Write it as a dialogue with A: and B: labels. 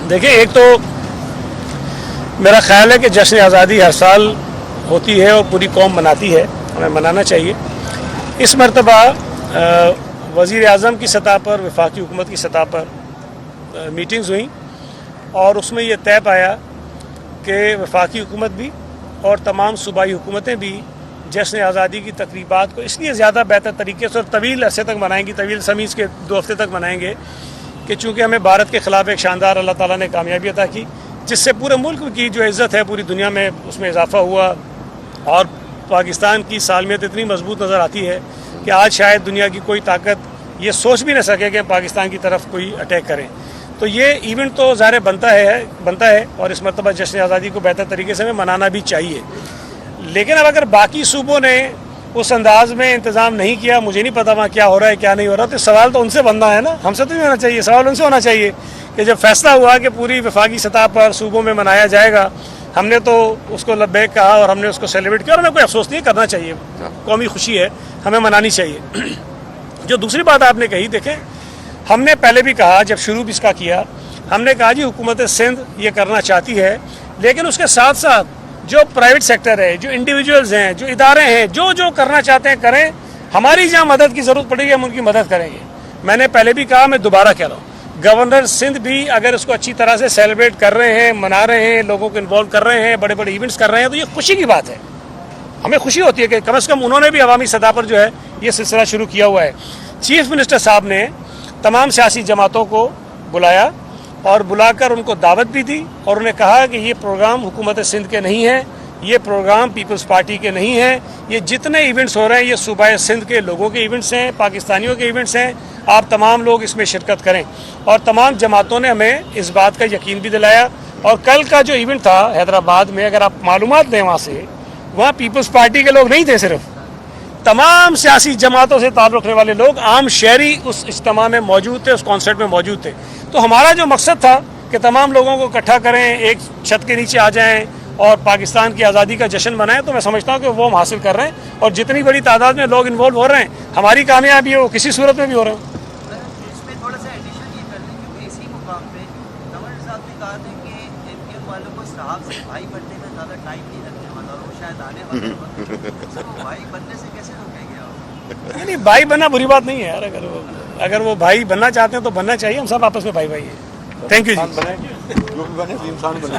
A: دیکھیں، ایک تو میرا خیال ہے کہ جشن آزادی ہر سال ہوتی ہے اور پوری قوم مناتی ہے، ہمیں منانا چاہیے۔ اس مرتبہ وزیر اعظم کی سطح پر، وفاقی حکومت کی سطح پر میٹنگز ہوئیں اور اس میں یہ طے پایا کہ وفاقی حکومت بھی اور تمام صوبائی حکومتیں بھی جشن آزادی کی تقریبات کو اس لیے زیادہ بہتر طریقے سے اور طویل عرصے تک منائیں گی، طویل سمیز کے 2 ہفتے تک منائیں گے، کہ چونکہ ہمیں بھارت کے خلاف ایک شاندار اللہ تعالیٰ نے کامیابی عطا کی، جس سے پورے ملک کی جو عزت ہے پوری دنیا میں اس میں اضافہ ہوا، اور پاکستان کی سالمیت اتنی مضبوط نظر آتی ہے کہ آج شاید دنیا کی کوئی طاقت یہ سوچ بھی نہ سکے کہ پاکستان کی طرف کوئی اٹیک کریں۔ تو یہ ایونٹ تو ظاہر بنتا ہے اور اس مرتبہ جشن آزادی کو بہتر طریقے سے ہمیں منانا بھی چاہیے۔ لیکن اب اگر باقی صوبوں نے اس انداز میں انتظام نہیں کیا، مجھے نہیں پتا وہاں کیا ہو رہا ہے کیا نہیں ہو رہا، تو سوال تو ان سے بننا ہے نا، ہم سے تو نہیں ہونا چاہیے، سوال ان سے ہونا چاہیے کہ جب فیصلہ ہوا کہ پوری وفاقی سطح پر صوبوں میں منایا جائے گا، ہم نے تو اس کو لبیک کہا اور ہم نے اس کو سیلیبریٹ کیا، اور ہمیں کوئی افسوس نہیں کرنا چاہیے، قومی خوشی ہے، ہمیں منانی چاہیے۔ جو دوسری بات آپ نے کہی، دیکھیں ہم نے پہلے بھی کہا، جب شروع بھی اس کا کیا، ہم نے کہا جی حکومت سندھ یہ کرنا چاہتی ہے، لیکن اس کے ساتھ ساتھ جو پرائیویٹ سیکٹر ہے، جو انڈیویجولز ہیں، جو ادارے ہیں، جو کرنا چاہتے ہیں کریں، ہماری جہاں مدد کی ضرورت پڑے گی ہم ان کی مدد کریں گے۔ میں نے پہلے بھی کہا، میں دوبارہ کہہ رہا ہوں، گورنر سندھ بھی اگر اس کو اچھی طرح سے سیلیبریٹ کر رہے ہیں، منا رہے ہیں، لوگوں کو انوالو کر رہے ہیں، بڑے بڑے ایونٹس کر رہے ہیں، تو یہ خوشی کی بات ہے، ہمیں خوشی ہوتی ہے کہ کم از کم انہوں نے بھی عوامی سطح پر جو ہے یہ سلسلہ شروع کیا ہوا ہے۔ چیف منسٹر صاحب نے تمام سیاسی جماعتوں کو بلایا اور بلا کر ان کو دعوت بھی دی، اور انہیں کہا کہ یہ پروگرام حکومت سندھ کے نہیں ہیں، یہ پروگرام پیپلز پارٹی کے نہیں ہیں، یہ جتنے ایونٹس ہو رہے ہیں یہ صوبہ سندھ کے لوگوں کے ایونٹس ہیں، پاکستانیوں کے ایونٹس ہیں، آپ تمام لوگ اس میں شرکت کریں۔ اور تمام جماعتوں نے ہمیں اس بات کا یقین بھی دلایا، اور کل کا جو ایونٹ تھا حیدرآباد میں، اگر آپ معلومات دیں وہاں پیپلز پارٹی کے لوگ نہیں تھے، صرف تمام سیاسی جماعتوں سے تعلق رکھنے والے لوگ، عام شہری اس اجتماع میں موجود تھے، اس کانسرٹ میں موجود تھے۔ تو ہمارا جو مقصد تھا کہ تمام لوگوں کو اکٹھا کریں، ایک چھت کے نیچے آ جائیں اور پاکستان کی آزادی کا جشن منائیں، تو میں سمجھتا ہوں کہ وہ ہم حاصل کر رہے ہیں، اور جتنی بڑی تعداد میں لوگ انوالو ہو رہے ہیں، ہماری کامیابی ہے وہ کسی صورت میں بھی ہو رہے ہیں۔
B: اس میں تھوڑا سا ایڈیشن یہ کر لیں کہ اسی مقام پہ گورنر صاحب نے کہا تھا کہ ایم پی ایم والوں کو صاحب سے بھائی بننے میں زیادہ ٹائم نہیں لگنے والا، اور وہ شاید آنے والے وقت سر وہ بھائی بننے سے کیسے روکیں گے آپ؟
A: نہیں، بھائی بننا بری بات نہیں ہے یار، اگر وہ بھائی بننا چاہتے ہیں تو بننا چاہیے، ہم سب آپس میں بھائی بھائی ہیں۔ تھینک یو جی۔
C: جو بھی بنے انسان بنے۔